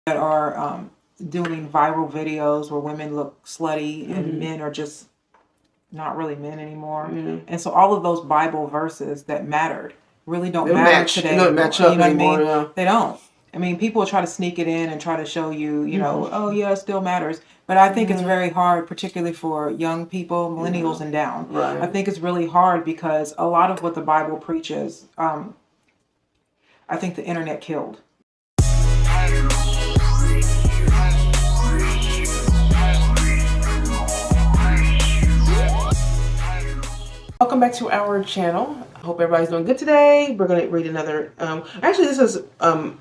that are doing viral videos where women look slutty and men are just not really men anymore. And so all of those Bible verses that mattered really don't matter today. They don't match up anymore. Yeah. They don't. I mean, people try to sneak it in and try to show you, you know, oh yeah, it still matters. But I think it's very hard, particularly for young people, millennials and down. Right. I think it's really hard because a lot of what the Bible preaches, I think the internet killed. Welcome back to our channel. I hope everybody's doing good today. We're going to read another, actually this is not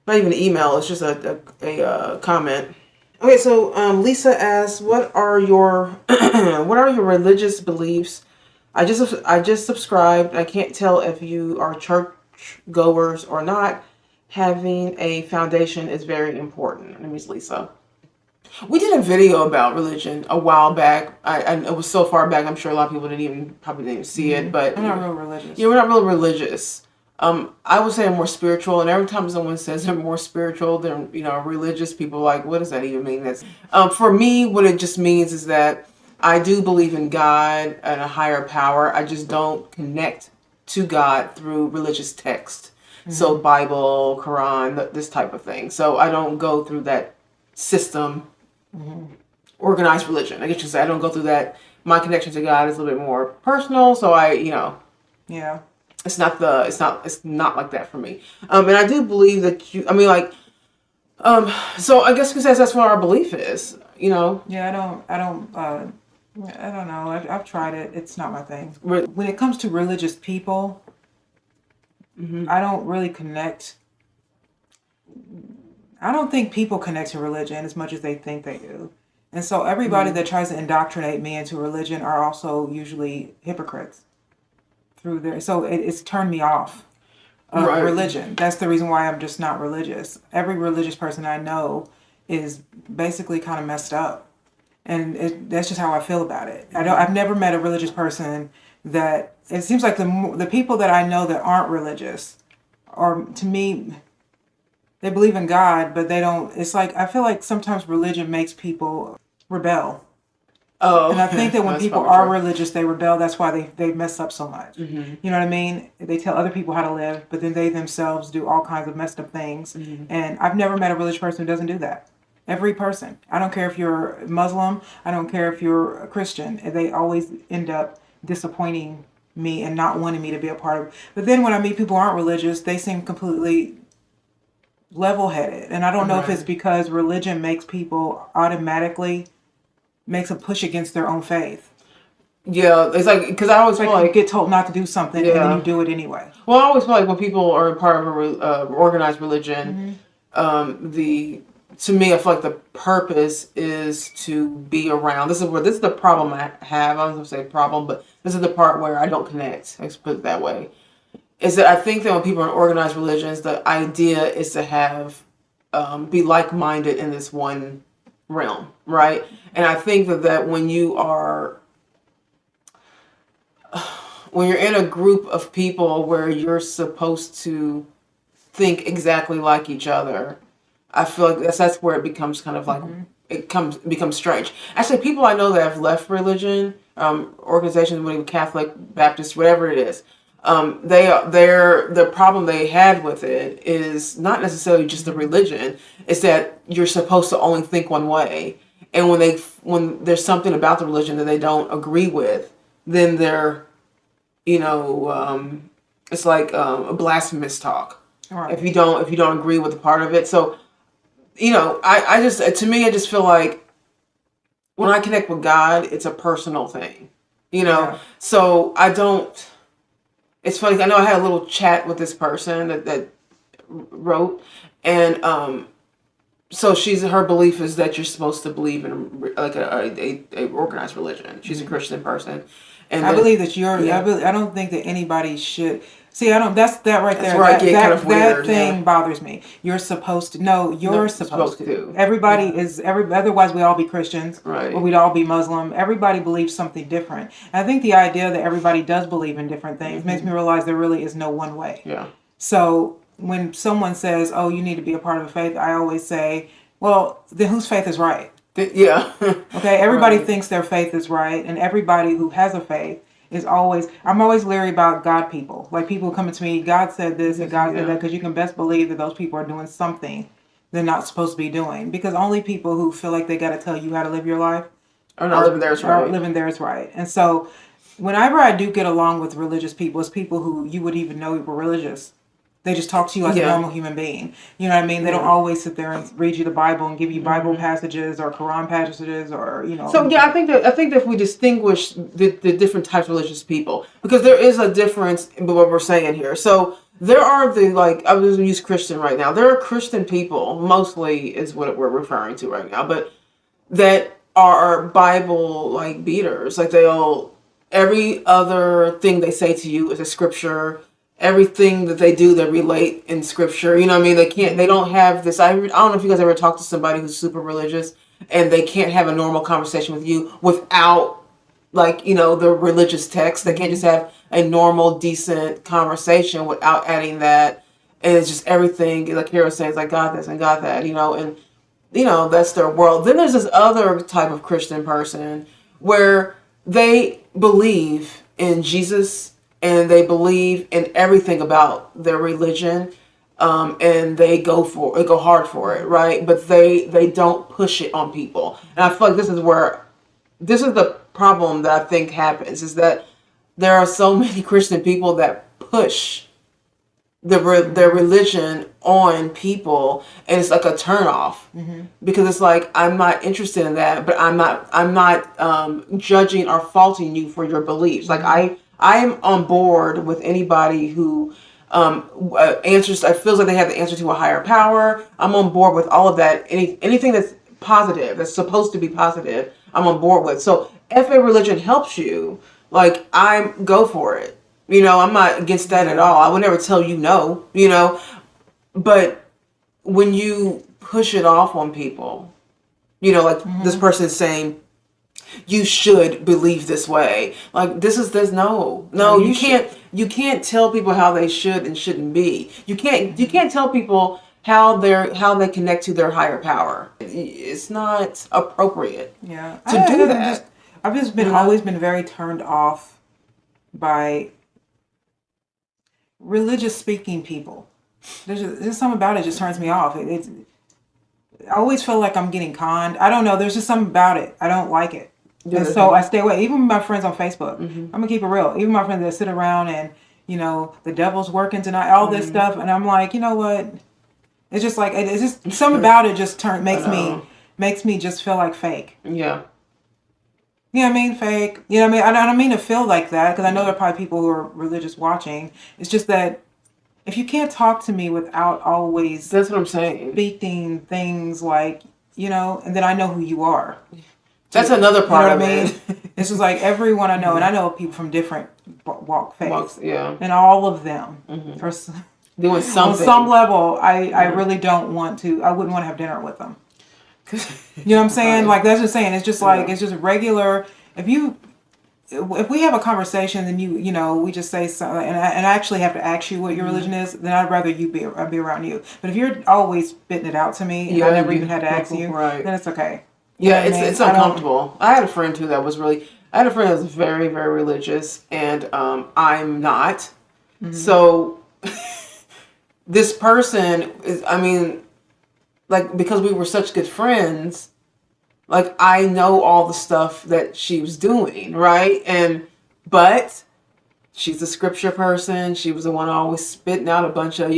even an email, it's just a comment. Okay, so Lisa asks, what are your what are your religious beliefs? I just subscribed. I can't tell if you are church goers or not. Having a foundation is very important. Her name is Lisa. We did a video about religion a while back. It was so far back, I'm sure a lot of people probably didn't even see it. But I'm not real religious. Yeah, we're not real religious. I would say I'm more spiritual, and every time someone says they're more spiritual than religious, people are like, what does that even mean? That's for me, what it just means is that I do believe in God and a higher power. I just don't connect to God through religious text. So Bible, Quran, this type of thing. So I don't go through that system, organized religion. I guess you could say I don't go through that. My connection to God is a little bit more personal. So yeah. It's not like that for me. And I do believe that so I guess because that's what our belief is, Yeah, I don't know. I've tried it. It's not my thing. When it comes to religious people, I don't really connect. I don't think people connect to religion as much as they think they do. And so everybody that tries to indoctrinate me into religion are also usually hypocrites through there. So it's turned me off of religion. That's the reason why I'm just not religious. Every religious person I know is basically kind of messed up. And that's just how I feel about it. I've never met a religious person that, it seems like the people that I know that aren't religious are, to me, they believe in God, but they don't, it's like, I feel like sometimes religion makes people rebel. Oh, and I think that when people are religious, they rebel. That's why they mess up so much. You know what I mean? They tell other people how to live, but then they themselves do all kinds of messed up things. And I've never met a religious person who doesn't do that. Every person. I don't care if you're Muslim. I don't care if you're a Christian. They always end up disappointing me and not wanting me to be a part of it. But then when I meet people who aren't religious, they seem completely level-headed. And I don't know if it's because religion makes people automatically makes a push against their own faith. Yeah, it's like, because I always feel like you get told not to do something and then you do it anyway. Well, I always feel like when people are part of a organized religion, to me, I feel like the purpose is to be around. This is the problem I have. I was going to say problem, but this is the part where I don't connect. Let's put it that way. Is that I think that when people are in organized religions, the idea is to have be like-minded in this one realm, right? And I think that when you're in a group of people where you're supposed to think exactly like each other, I feel like that's where it becomes kind of like becomes strange. Actually, people I know that have left religion, organizations, whether Catholic, Baptist, whatever it is, the problem they had with it is not necessarily just the religion. It's that you're supposed to only think one way, and when there's something about the religion that they don't agree with, then they're, it's like a blasphemous talk. Right. If you don't agree with a part of it, so I just feel like when I connect with God, it's a personal thing, So I don't. It's funny. I know I had a little chat with this person that wrote, and so her belief is that you're supposed to believe in like a organized religion. She's a Christian person, and I believe that I don't think that anybody should. See, I don't. That's that right there. That's where I get kind of weird. That thing bothers me. You're supposed to. No, you're supposed to. Everybody is. Otherwise, we'd all be Christians, right? Or we'd all be Muslim. Everybody believes something different. And I think the idea that everybody does believe in different things makes me realize there really is no one way. Yeah. So when someone says, "Oh, you need to be a part of a faith," I always say, "Well, then whose faith is right?" Yeah. Okay, everybody Right. thinks their faith is right, and everybody who has a faith is always. I'm always leery about God people, like people coming to me. God said this and God said that, because you can best believe that those people are doing something they're not supposed to be doing. Because only people who feel like they got to tell you how to live your life Or not living theirs are right. living theirs right. And so, whenever I do get along with religious people, it's people who you would even know were religious. They just talk to you as a Yeah. normal human being. You know what I mean? They don't always sit there and read you the Bible and give you Bible passages or Quran passages or, you know. So yeah, I think that if we distinguish the different types of religious people, because there is a difference in what we're saying here. So there are the, like, I was going to use Christian right now. There are Christian people, mostly is what we're referring to right now, but that are Bible like beaters. Like they'll, every other thing they say to you is a scripture. Everything that they do, they relate in scripture. You know what I mean? They don't have this. I don't know if you guys ever talked to somebody who's super religious and they can't have a normal conversation with you without, like, the religious text. They can't just have a normal, decent conversation without adding that. And it's just everything, like Kara says, like God this and God that, and that's their world. Then there's this other type of Christian person where they believe in Jesus and they believe in everything about their religion, and they go hard for it, right? But they don't push it on people. And I feel like this is the problem that I think happens, is that there are so many Christian people that push their religion on people, and it's like a turnoff, because it's like, I'm not interested in that, but I'm not judging or faulting you for your beliefs. Like I am on board with anybody who answers. I feels like they have the answer to a higher power. I'm on board with all of that. Anything that's positive, that's supposed to be positive, I'm on board with. So if a religion helps you, like, go for it. I'm not against that at all. I would never tell you no, but when you push it off on people, like this person is saying, you should believe this way. Like, no, you can't tell people how they should and shouldn't be. You can't tell people how they connect to their higher power. It's not appropriate. Yeah. To do that. I've just been always been very turned off by religious speaking people. There's something about it just turns me off. I always feel like I'm getting conned. I don't know. There's just something about it. I don't like it. And so I stay away. Even my friends on Facebook, I'm gonna keep it real. Even my friends that sit around and, the devil's working tonight, all this stuff, and I'm like, you know what? It's just like, it's just something about it just makes me just feel like fake. Yeah. You know what I mean? Fake. You know what I mean? I don't mean to feel like that, because I know there are probably people who are religious watching. It's just that if you can't talk to me without always That's what I'm saying. speaking things like, and then I know who you are. That's another part of I it. mean? It's just like everyone I know, and I know people from different faiths, Yeah. and all of them are Doing something. on some level. I really don't want to. I wouldn't want to have dinner with them. You know what I'm saying? Like, that's just saying. It's just like, it's just regular. If we have a conversation, then we just say something, and I actually have to ask you what your religion is, then I'd rather I'd be around you. But if you're always spitting it out to me, and I never even had to ask you, right, then it's okay. Yeah, it's uncomfortable. I had a friend too that was I had a friend that was very, very religious, and I'm not. So this person is, like, because we were such good friends, like, I know all the stuff that she was doing, right? But she's a scripture person. She was the one always spitting out a bunch of,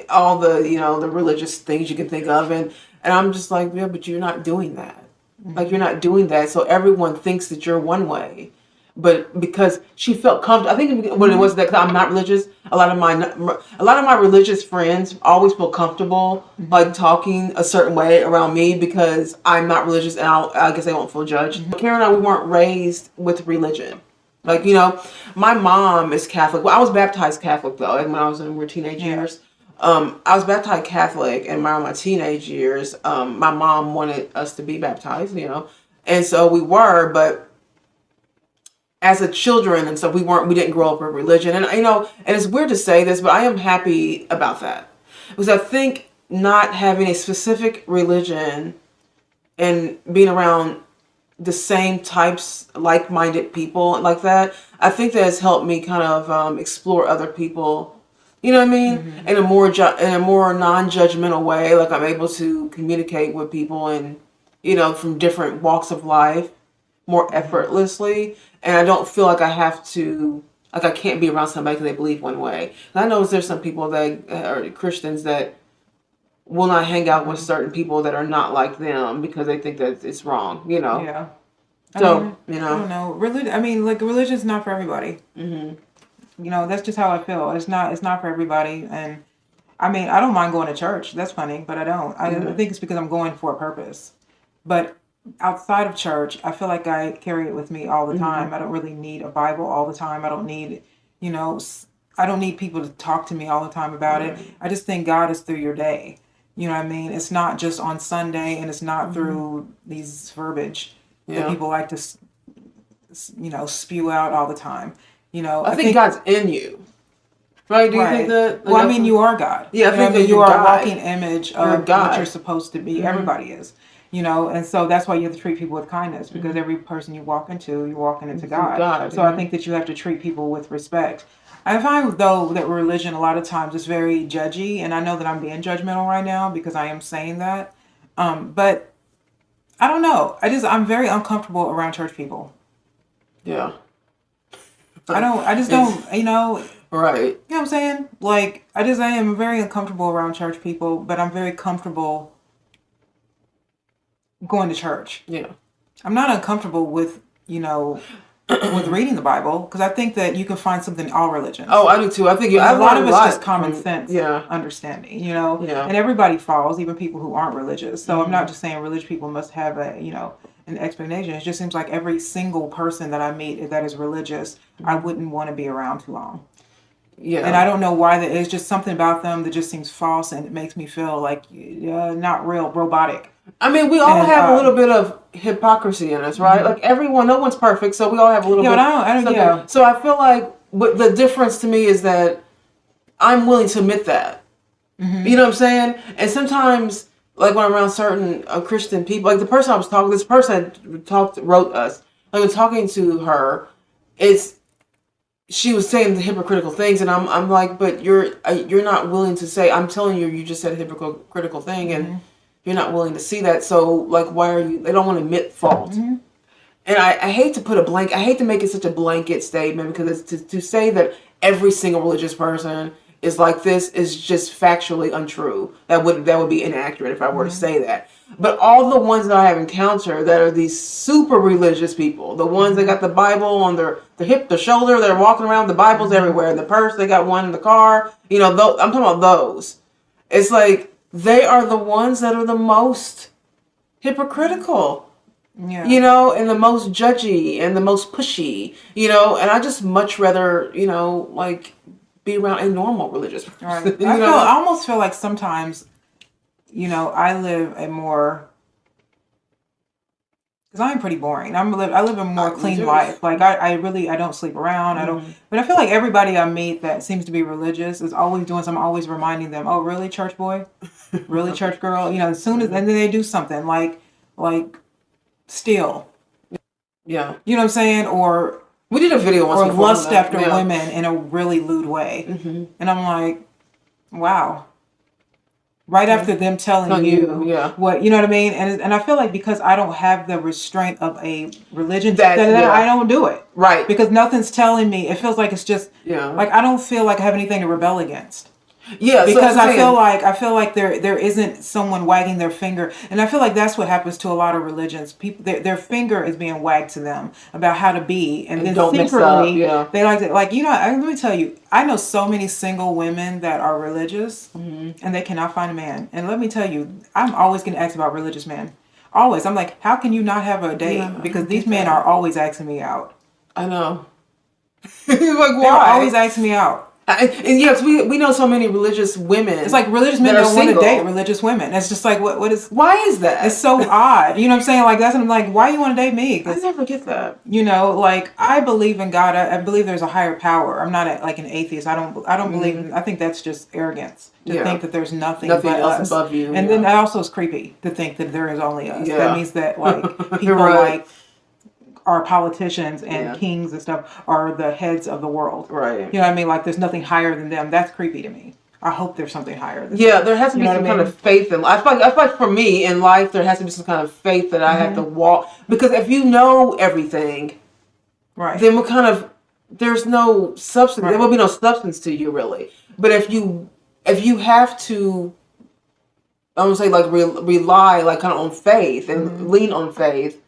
all the, the religious things you can think of. And I'm just like, yeah, but you're not doing that. Like, you're not doing that. So everyone thinks that you're one way. But because she felt comfortable, I think when it was that, because I'm not religious, a lot of my religious friends always feel comfortable, like, talking a certain way around me because I'm not religious, and I guess they won't feel judged. Karen and I, we weren't raised with religion. Like, my mom is Catholic. Well, I was baptized Catholic though, when I was in my teenage years. I was baptized Catholic, and around my teenage years, my mom wanted us to be baptized, and so we were, but as a children and stuff, we didn't grow up with religion. And, and it's weird to say this, but I am happy about that. Because I think not having a specific religion and being around the same types, like-minded people like that, I think that has helped me kind of explore other people. You know what I mean? In a more non-judgmental way. Like, I'm able to communicate with people and from different walks of life more effortlessly, and I don't feel like I have to, like, I can't be around somebody because they believe one way. And I know there's some people that are Christians that will not hang out with certain people that are not like them because they think that it's wrong. Yeah. So I don't know. Religion. I mean, like, religion's not for everybody. That's just how I feel. It's not for everybody, and I mean, I don't mind going to church. That's funny, but I don't. I think it's because I'm going for a purpose. But outside of church, I feel like I carry it with me all the time. I don't really need a Bible all the time. I don't need, I don't need people to talk to me all the time about it. I just think God is through your day. You know what I mean? It's not just on Sunday, and it's not through these verbiage that people like to, spew out all the time. I think God's in you. Right? Do you think that? Well, I mean, you are God. Yeah, I think that you are God. a walking image of what you're supposed to be. Everybody is. And so that's why you have to treat people with kindness, because every person you walk into, you're walking into God. So I think that you have to treat people with respect. I find, though, that religion a lot of times is very judgy, and I know that I'm being judgmental right now because I am saying that. But I don't know. I'm very uncomfortable around church people. Yeah. I just don't, Right. You know what I'm saying? Like, I am very uncomfortable around church people, but I'm very comfortable going to church. Yeah. I'm not uncomfortable with, with reading the Bible, because I think that you can find something in all religions. Oh, I do too. I think a lot of it's just common sense understanding, Yeah. And everybody falls, even people who aren't religious. So I'm not just saying religious people must have an explanation. It just seems like every single person that I meet that is religious, I wouldn't want to be around too long. Yeah. And I don't know why. It's just something about them that just seems false, and it makes me feel like not real, robotic. I mean, we all have a little bit of hypocrisy in us, right? Like, everyone, no one's perfect, so we all have a little bit. But I don't. So I feel like the difference to me is that I'm willing to admit that. You know what I'm saying? And sometimes, like, when I'm around certain Christian people, like the person I was talking, this person wrote us. Like, I'm talking to her, she was saying the hypocritical things, and I'm like, but you're not willing to say. I'm telling you just said a hypocritical thing, and you're not willing to see that. So, like, why are you? They don't want to admit fault. And I hate to put I hate to make it such a blanket statement, because it's to say that every single religious person is like this is just factually untrue. That would be inaccurate if I were to say that. But all the ones that I have encountered that are these super religious people, the ones that got the Bible on their hip, the shoulder, they're walking around, the Bible's everywhere, the purse, they got one in the car, I'm talking about those. It's like, they are the ones that are the most hypocritical, and the most judgy and the most pushy, and I just much rather, like, be around a normal religious person. Right. I almost feel like sometimes, I live a more, because I'm pretty boring. I live a more clean life. Like, I don't sleep around. I don't, but I feel like everybody I meet that seems to be religious is always doing something. I'm always reminding them, oh, really, church boy? Really, church girl? As soon as, and then they do something like steal. Yeah. You know what I'm saying? Or we did a video once or lust after women in a really lewd way. And I'm like, wow. Right after them telling you what, you know what I mean? And I feel like because I don't have the restraint of a religion, that I don't do it. Right. Because nothing's telling me. It feels like it's just, like, I don't feel like I have anything to rebel against. Yeah, because I feel like there isn't someone wagging their finger, and I feel like that's what happens to a lot of religions. People, their finger is being wagged to them about how to be, and then secretly they like to, like, let me tell you, I know so many single women that are religious, and they cannot find a man. And let me tell you, I'm always getting asked about religious men. Always, I'm like, how can you not have a date? Because these men are always asking me out. I know. He's like, why? They're always asking me out. And yes, we know so many religious women. It's like religious men that are don't want to single. date religious women. It's just like, what is, Why is that? it's so odd. You know what I'm saying? Like, that's, I'm like, why you want to date me? I 'Cause, never get that. you know, like, I believe in God. I believe there's a higher power. I'm not like an atheist. I don't believe in, I think that's just arrogance to Yeah. think that there's nothing Nothing but else us. above you. And then that also is creepy to think that there is only us. Yeah. That means that like people Right. like our politicians and Yeah. kings and stuff are the heads of the world. Right. You know what I mean? Like there's nothing higher than them. That's creepy to me. I hope there's something higher than Yeah, there has to be You know some what I kind of faith in life. I feel like for me in life, there has to be some kind of faith that I have to walk. Because if you know everything, right. then there's no substance. Right. There will be no substance to you, really. But if you have to, I'm gonna say like rely like kind of on faith and lean on faith.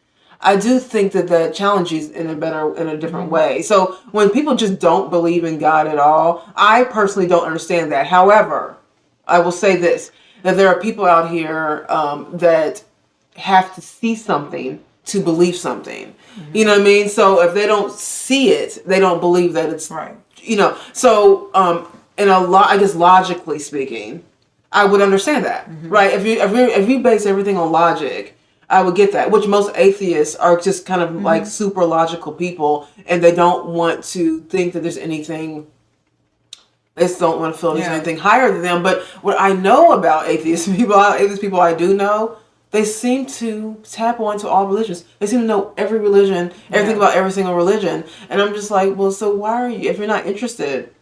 I do think that challenges in a different way. So when people just don't believe in God at all, I personally don't understand that. However, I will say this, that there are people out here that have to see something to believe something. You know what I mean? So if they don't see it, they don't believe that it's Right. You know. So in a lot, I guess logically speaking, I would understand that, right? If you base everything on logic, I would get that. Which most atheists are just kind of like super logical people, and they don't want to think that there's anything. They just don't want to feel there's Yeah. anything higher than them. But what I know about atheist people I do know, they seem to tap onto all religions. They seem to know every religion, everything about every single religion. And I'm just like, well, so why are you, if you're not interested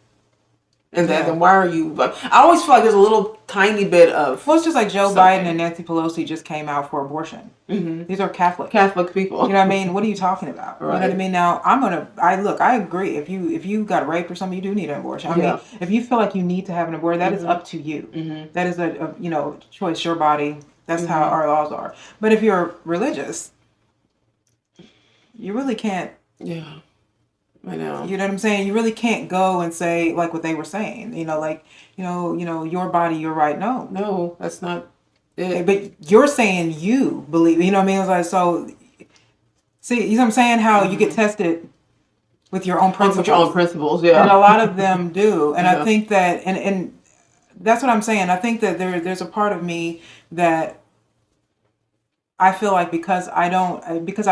in that, then why are you, like, I always feel like there's a little tiny bit of Well, it's just like Joe something. Biden and Nancy Pelosi just came out for abortion. These are Catholic. Catholic people. You know what I mean? What are you talking about? You know what I Right. mean? Now I agree. If you got raped or something, you do need an abortion. I Yeah. mean, if you feel like you need to have an abortion, that is up to you. That is a choice, your body. That's how our laws are. But if you're religious, you really can't. Yeah, I know. You know what I'm saying? You really can't go and say like what they were saying. Your body, your right. No, that's not it. But you're saying you believe. You know what I mean? It's like, so. See, you know what I'm saying? How you get tested with your own principles. With your own principles, yeah. And a lot of them do. And Yeah. I think that, and that's what I'm saying. I think that there's a part of me that I feel like because I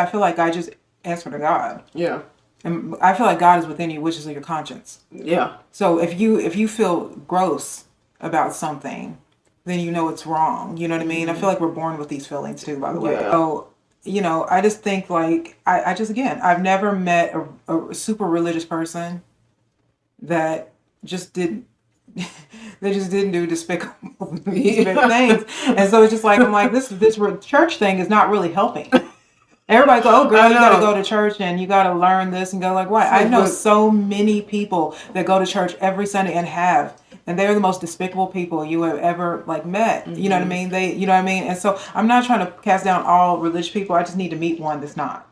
feel like I just answer to God. Yeah, And I feel like God is within you, which is your conscience. yeah. So if you feel gross about something, then you know it's wrong. You know what I mean? I feel like we're born with these feelings too, by the way. Yeah. So, I just think like, I just, again, I've never met a super religious person that just didn't, they just didn't do despicable things. And so it's just like, I'm like, this church thing is not really helping. Everybody go, oh girl, I you gotta know. go to church and you gotta learn this and go like, what? I know so many people that go to church every Sunday and they're the most despicable people you have ever like met. You know what I mean? You know what I mean? And so I'm not trying to cast down all religious people. I just need to meet one that's not.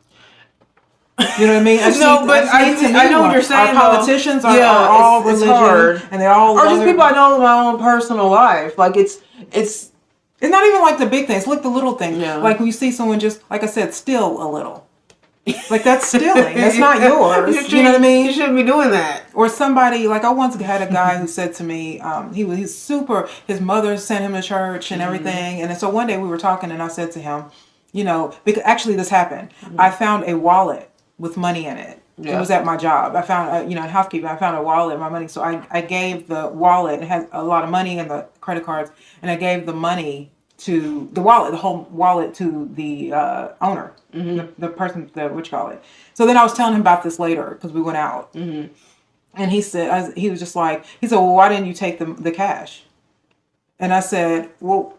You know what I mean? No, but I know what you're saying, Our politicians are all it's religion, hard. and they all Or love just people I know in my own personal life. Like it's It's not even like the big things. Look, the little things. Yeah. Like when you see someone just, like I said, steal a little. Like that's stealing. That's not yours. You know what I mean? You shouldn't be doing that. Or somebody, like I once had a guy who said to me, he's super, his mother sent him to church and everything. And so one day we were talking and I said to him, because actually this happened. I found a wallet with money in it. Yeah. It was at my job. I found, in housekeeping, I found a wallet with my money. So I gave the wallet, it has a lot of money and the credit cards, and I gave the money to the wallet, the whole wallet to the owner, the person, what you call it. So then I was telling him about this later because we went out. And he said, he was just like, well, why didn't you take the cash? And I said, well,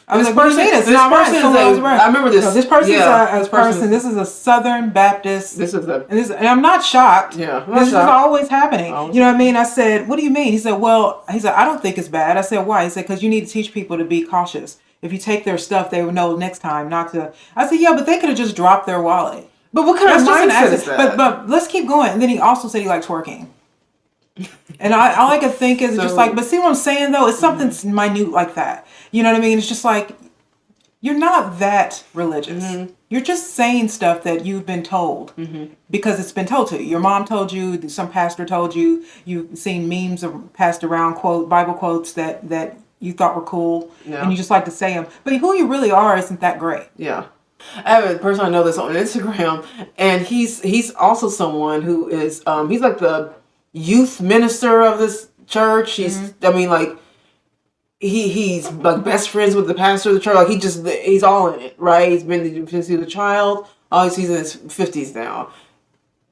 I was like, what do you mean? It's not mine. Someone else around. I remember this. No, this person's yeah, a person. This is a Southern Baptist. And I'm not shocked. Yeah, This is always happening. Always. You know what I mean? I said, what do you mean? He said, I don't think it's bad. I said, why? He said, because you need to teach people to be cautious. If you take their stuff, they would know next time not to. I said, yeah, but they could have just dropped their wallet. But what kind That's of just an mindset accident. is that? But let's keep going. And then he also said he likes twerking. And all I could think is just like, but see what I'm saying though? It's something minute like that. You know what I mean? It's just like, you're not that religious. You're just saying stuff that you've been told because it's been told to you. Your mom told you, some pastor told you, you've seen memes passed around, Bible quotes that you thought were cool, and you just like to say them. But who you really are isn't that great. Yeah. I have a person I know that's on Instagram, and he's also someone who is he's like the youth minister of this church. He's I mean, like he's like best friends with the pastor of the church. Like he's all in it, right? He's been since he was a child. Oh, he's in his 50s now.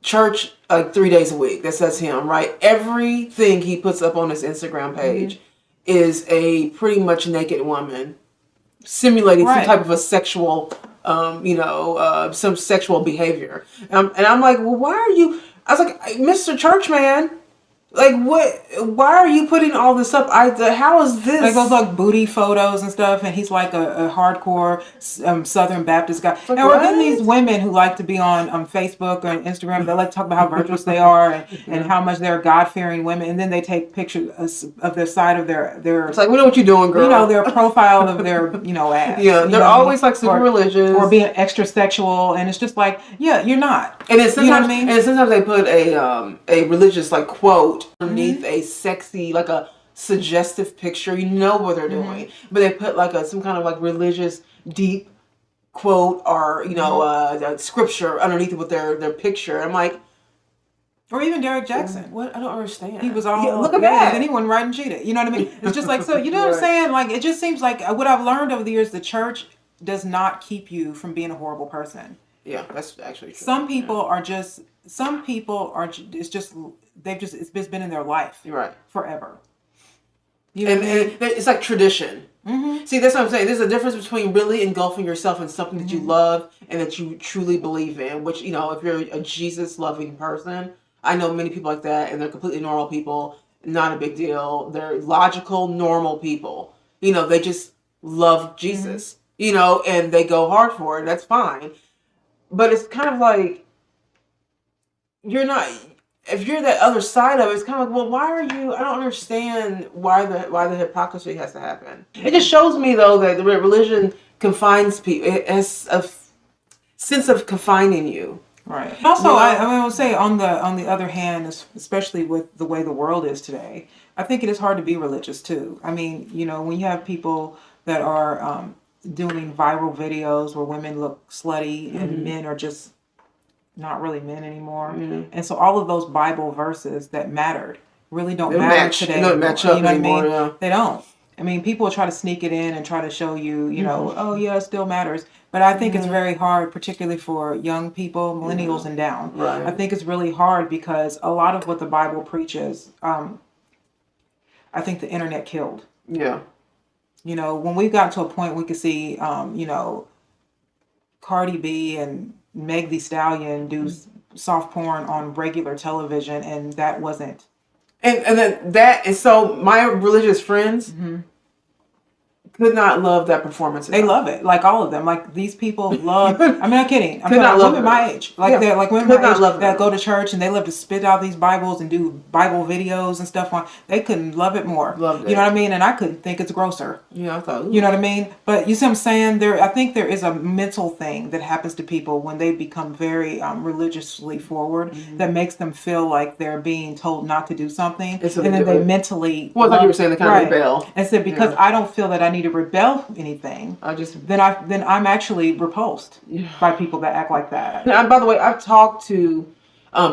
Church like 3 days a week. That's him, right? Everything he puts up on his Instagram page is a pretty much naked woman simulating some type of a sexual, some sexual behavior. And I'm like, well, why are you? I was like, Mr. Churchman, like, what? Why are you putting all this up? How is this? Like those like booty photos and stuff, and he's like a hardcore Southern Baptist guy. Like, and we're getting these women who like to be on Facebook or Instagram. They like to talk about how virtuous they are and how much they're God-fearing women, and then they take pictures of their side of their. It's like, we know what you're doing, girl. You know, their profile of their ass. Yeah, they're always like super religious or being extra sexual, and it's just like, yeah, you're not. And then sometimes, you know what I mean? And sometimes they put a religious like quote underneath a sexy, like a suggestive picture. You know what they're doing, but they put like some kind of like religious deep quote or scripture underneath with their picture. I'm like, or even Derek Jackson. What? I don't understand. He was all look at that. And he went right and cheated. You know what I mean? It's just like, so you know what I'm saying? Like, it just seems like what I've learned over the years, the church does not keep you from being a horrible person. Yeah, that's actually true. Some people are just, it's just been in their life. Right. Forever. And it's like tradition. See, that's what I'm saying. There's a difference between really engulfing yourself in something that you love and that you truly believe in, which, if you're a Jesus-loving person, I know many people like that, and they're completely normal people, not a big deal. They're logical, normal people. They just love Jesus, and they go hard for it. That's fine. But it's kind of like, if you're that other side of it, it's kind of like, well, why are you? I don't understand why the hypocrisy has to happen. It just shows me though that the religion confines people. It has a sense of confining you. Right. Also, I will say on the other hand, especially with the way the world is today, I think it is hard to be religious too. I mean, when you have people that are doing viral videos where women look slutty and men are just not really men anymore. And so all of those Bible verses that mattered really don't matter today. They don't match up anymore. What I mean? Yeah. They don't. I mean, people try to sneak it in and try to show you, oh yeah, it still matters. But I think it's very hard, particularly for young people, millennials and down. Right. I think it's really hard because a lot of what the Bible preaches, I think the internet killed. Yeah. When we've gotten to a point we could see, Cardi B and Meg Thee Stallion do soft porn on regular television, and that wasn't. And then that is so. My religious friends could not love that performance. They love it, like all of them. Like these people love. I'm not kidding. I'm Could not love women my age. Like they're like women Could my not age love that them. go to church and they love to spit out these Bibles and do Bible videos and stuff on. They couldn't love it more. Loved it. You know what I mean? And I couldn't think it's grosser. Yeah, I thought. You know what I mean? But you see what I'm saying? I think there is a mental thing that happens to people when they become very religiously forward that makes them feel like they're being told not to do something. And then they mentally... Well, I thought you were saying they kind of rebel. And said, because I don't feel that I need to rebel anything, then I'm actually repulsed by people that act like that. And by the way, I've talked to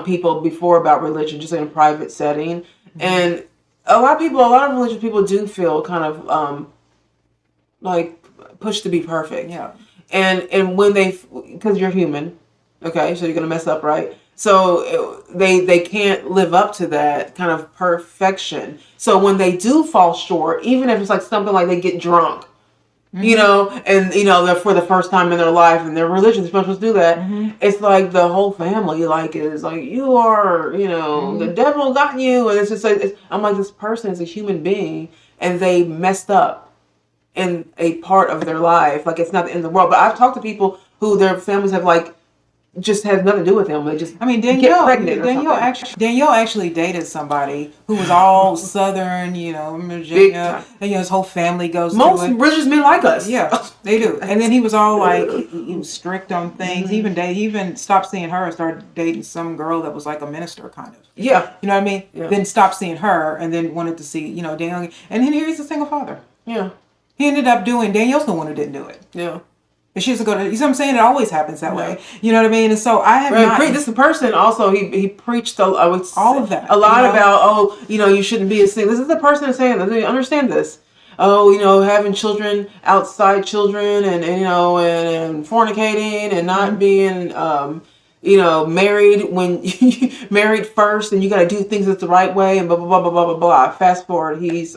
people before about religion, just in a private setting, and a lot of religious people do feel kind of like pushed to be perfect. Yeah. And when because you're human, okay, so you're gonna mess up, right? So they can't live up to that kind of perfection. So when they do fall short, even if it's like something like they get drunk, and they're for the first time in their life and they're religious, they're supposed to do that. It's like the whole family is like, you are, the devil got you. And it's just like, I'm like, this person is a human being and they messed up in a part of their life. Like, it's not the end of the world. But I've talked to people who their families have like just has nothing to do with him. They just I mean, get Danielle, pregnant or something. Danielle actually dated somebody who was all Southern, you know, Big Virginia, time. and his whole family goes Most through it. religious men like us. Yeah, they do. And then he was all like, he was strict on things. He even stopped seeing her and started dating some girl that was like a minister, kind of. Yeah. You know what I mean? Yeah. Then stopped seeing her, and then wanted to see, you know, Danielle. And then here he's a single father. Yeah. He ended up doing. Danielle's the one who didn't do it. Yeah. And she has to go to. You know what I'm saying? It always happens that way. You know what I mean? And so I have not. This person also he preached all of that. a lot You know? about you shouldn't be a single. This is the person saying this. Understand this. Having children outside children and fornicating and not being married when married first and you got to do things the right way and blah blah blah blah blah blah blah. Fast forward, he's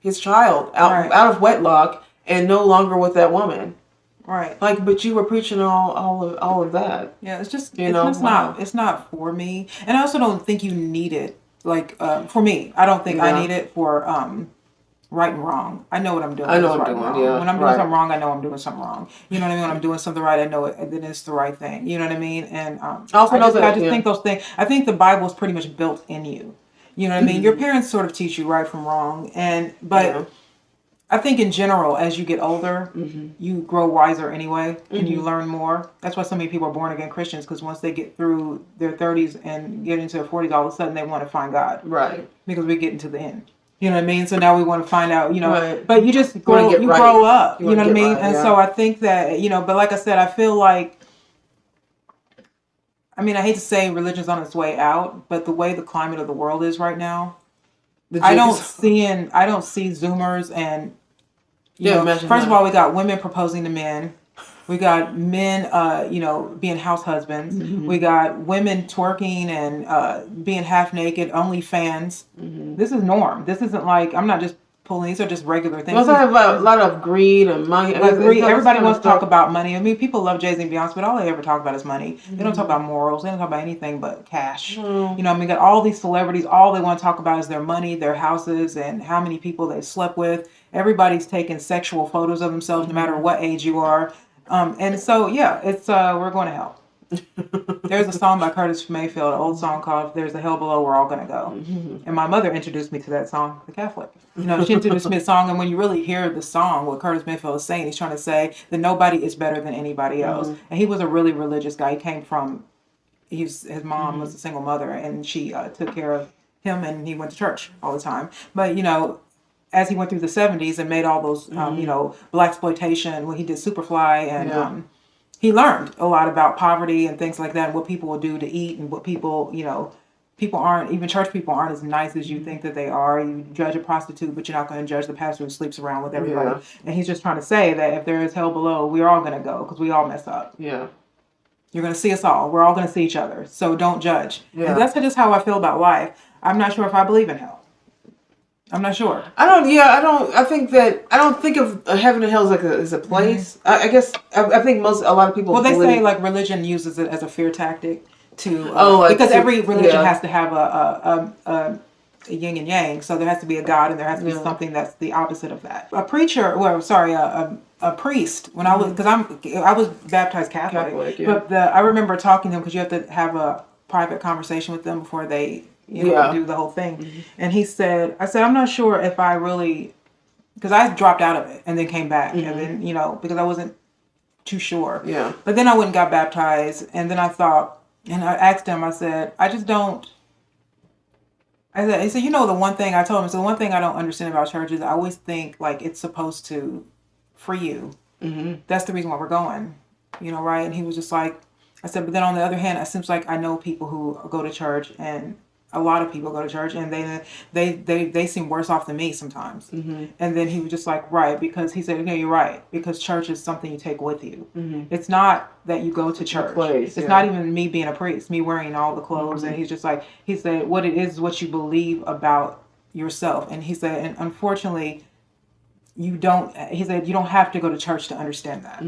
his child out of wedlock and no longer with that woman. Right. Like, but you were preaching all of that. Yeah, it's just it's not for me, and I also don't think you need it. Like for me, I don't think I need it for right and wrong. I know what I'm doing. I know is what right I'm and doing. wrong. Yeah, when I'm doing something wrong, I know I'm doing something wrong. You know what I mean? When I'm doing something right, I know it, and then it's the right thing. You know what I mean? And I just think those things. I think the Bible is pretty much built in you. You know what I mean? Your parents sort of teach you right from wrong, but. I think in general, as you get older, you grow wiser anyway, and you learn more. That's why so many people are born again Christians, because once they get through their 30s and get into their 40s, all of a sudden they want to find God. Right. Because we're getting to the end. You know what I mean? So now we want to find out, Right. But you just grow up. You know what I mean? Right, and so I think that, but like I said, I feel like, I hate to say religion's on its way out, but the way the climate of the world is right now, I don't see Zoomers and first of all, we got women proposing to men. We got men being house husbands. We got women twerking and being half naked, OnlyFans. This is norm. This isn't like, I'm not just pulling, these are just regular things. We also have a lot of greed and money. Everybody wants to talk about money. People love Jay-Z and Beyonce, but all they ever talk about is money. They don't talk about morals. They don't talk about anything but cash. Got all these celebrities, all they want to talk about is their money, their houses, and how many people they slept with. Everybody's taking sexual photos of themselves, no matter what age you are. And so, it's we're going to hell. There's a song by Curtis Mayfield, an old song called "There's a Hell Below, We're All Gonna Go." And my mother introduced me to that song, the Catholic. She introduced me to the song, and when you really hear the song, what Curtis Mayfield is saying, he's trying to say that nobody is better than anybody else. And he was a really religious guy. He came from, his mom was a single mother, and she took care of him, and he went to church all the time. But as he went through the 70s and made all those, blaxploitation, when he did Superfly, and he learned a lot about poverty and things like that, and what people will do to eat, and what people, people aren't, even church people aren't as nice as you think that they are. You judge a prostitute, but you're not going to judge the pastor who sleeps around with everybody. Yeah. And he's just trying to say that if there is hell below, we're all going to go, because we all mess up. Yeah. You're going to see us all. We're all going to see each other. So don't judge. Yeah. And that's just how I feel about life. I'm not sure if I believe in hell. I'm not sure. I don't think of heaven and hell as a place. I guess I think a lot of people. Well, they say like religion uses it as a fear tactic to because every religion has to have a yin and yang. So there has to be a God, and there has to be something that's the opposite of that. A priest. When I was, because I was baptized Catholic, but I remember talking to him, because you have to have a private conversation with them before they. Do the whole thing. And I said, I'm not sure if I really, because I dropped out of it and then came back, and then, because I wasn't too sure. Yeah. But then I went and got baptized, and then I thought, and I asked him, I said, he said, the one thing I told him, so the one thing I don't understand about church is I always think like it's supposed to free you. That's the reason why we're going, right? And he was just like, I said, but then on the other hand, it seems like I know people who go to church, and a lot of people go to church, and they seem worse off than me sometimes. And then he was just like, right, because he said, you're right, because church is something you take with you. It's not that you go to church. It's not even me being a priest, me wearing all the clothes. And he's just like, he said, what it is what you believe about yourself. And he said, and unfortunately, you don't have to go to church to understand that.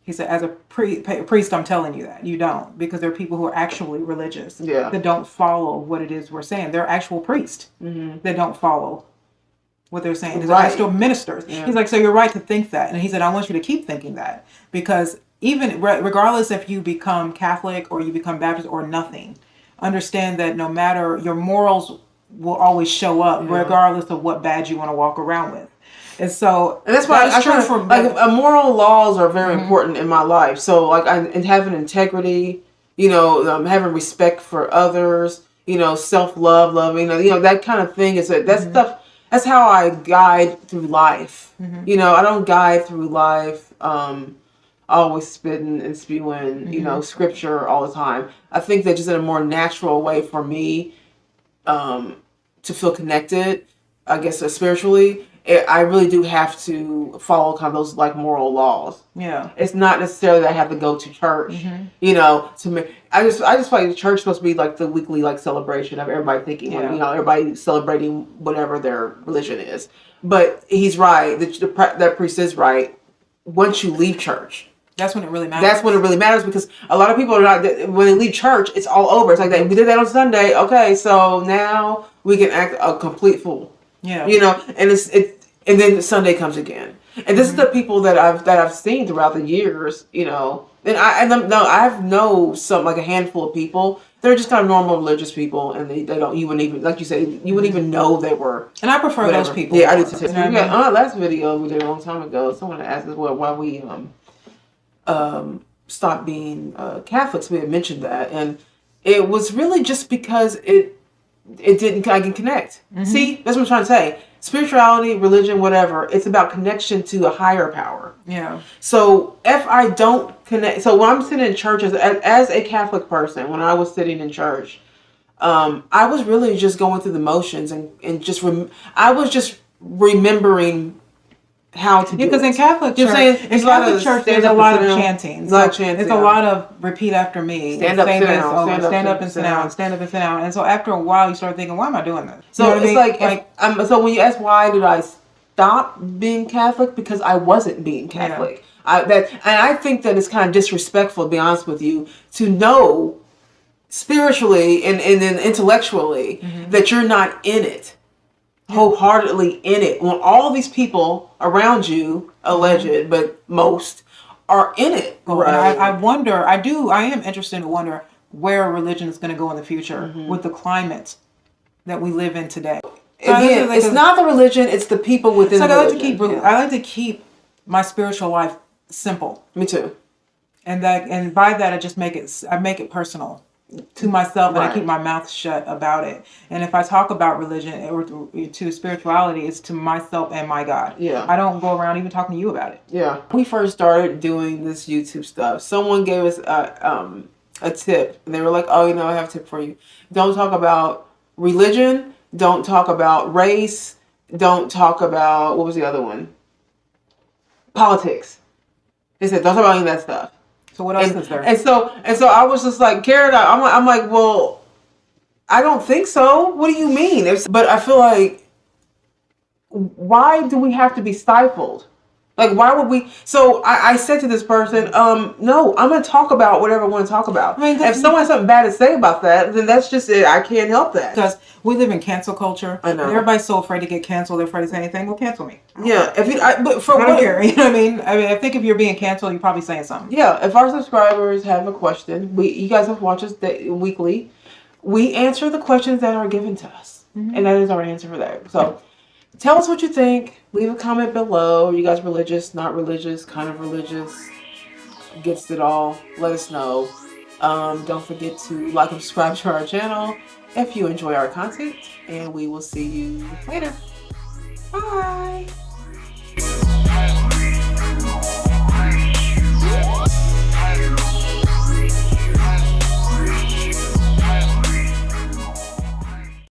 He said, as a priest, I'm telling you that. You don't. Because there are people who are actually religious that don't follow what it is we're saying. They're actual priests that don't follow what they're saying. They're actual ministers. Yeah. He's like, so you're right to think that. And he said, I want you to keep thinking that. Because even regardless if you become Catholic or you become Baptist or nothing, understand that no matter, your morals will always show up regardless of what badge you want to walk around with. And so, and that's why that is true for like moral laws are very important in my life. So like and having integrity, having respect for others, self-love, loving, that kind of thing is that stuff. That's how I guide through life. I don't guide through life always spitting and spewing, scripture all the time. I think that just in a more natural way for me to feel connected, I guess, spiritually, I really do have to follow kind of those like moral laws. Yeah. It's not necessarily that I have to go to church, to me. I just feel like the church is supposed to be like the weekly like celebration of everybody thinking, like, everybody celebrating whatever their religion is. But he's right. That priest is right. Once you leave church, that's when it really matters. That's when it really matters, because a lot of people are not. When they leave church, it's all over. It's like we did that on Sunday. Okay, so now we can act a complete fool. Yeah. And and then Sunday comes again. And this is the people that I've seen throughout the years. And I know some, like a handful of people. They're just kind of normal religious people, and they don't. You wouldn't even, like you said, you wouldn't even know they were. And I prefer those people. Yeah, I do too. Last video we did a long time ago. Someone asked us why we stopped being Catholics. We had mentioned that, and it was really just because I can connect. See, that's what I'm trying to say. Spirituality, religion, whatever, it's about connection to a higher power. Yeah. So if I don't connect, so when I'm sitting in church as a Catholic person, when I was sitting in church, I was really just going through the motions and just I was just remembering how to do it. Because in Catholic church, there's a lot of chanting. It's a lot of repeat after me. Stand up, sit down. Stand up and sit down. Stand up and sit down. And so after a while, you start thinking, why am I doing this? So it's so when you ask why did I stop being Catholic, because I wasn't being Catholic. And I think that it's kind of disrespectful, to be honest with you, to know spiritually and then intellectually that you're not in it. Wholeheartedly in it, when all these people around you, alleged, but most are in it. Right. I am interested to wonder where religion is going to go in the future with the climate that we live in today. Again, it's not the religion; it's the people within. So I like to keep my spiritual life simple. Me too. And by that I make it personal to myself, and I keep my mouth shut about it. And if I talk about religion or to spirituality, it's to myself and my God. Yeah. I don't go around even talking to you about it. Yeah. When we first started doing this YouTube stuff, someone gave us a tip, and they were like, "Oh, I have a tip for you. Don't talk about religion. Don't talk about race. Don't talk about," what was the other one? Politics. They said, "Don't talk about any of that stuff." So what else is there? And so I was just like, Karen, I'm like, well, I don't think so. What do you mean? But I feel like, why do we have to be stifled? Like, why would we? So I said to this person, no, I'm going to talk about whatever I want to talk about. If someone has something bad to say about that, then that's just it. I can't help that. Because we live in cancel culture. I know. And everybody's so afraid to get canceled. They're afraid to say anything. Well, cancel me. Yeah. But I don't care. You know what I mean? I think if you're being canceled, you're probably saying something. Yeah. If our subscribers have a question, you guys have watched us weekly. We answer the questions that are given to us. And that is our answer for that. So tell us what you think. Leave a comment below. Are you guys religious, not religious, kind of religious? Gets it all. Let us know. Don't forget to like and subscribe to our channel if you enjoy our content. And we will see you later. Bye.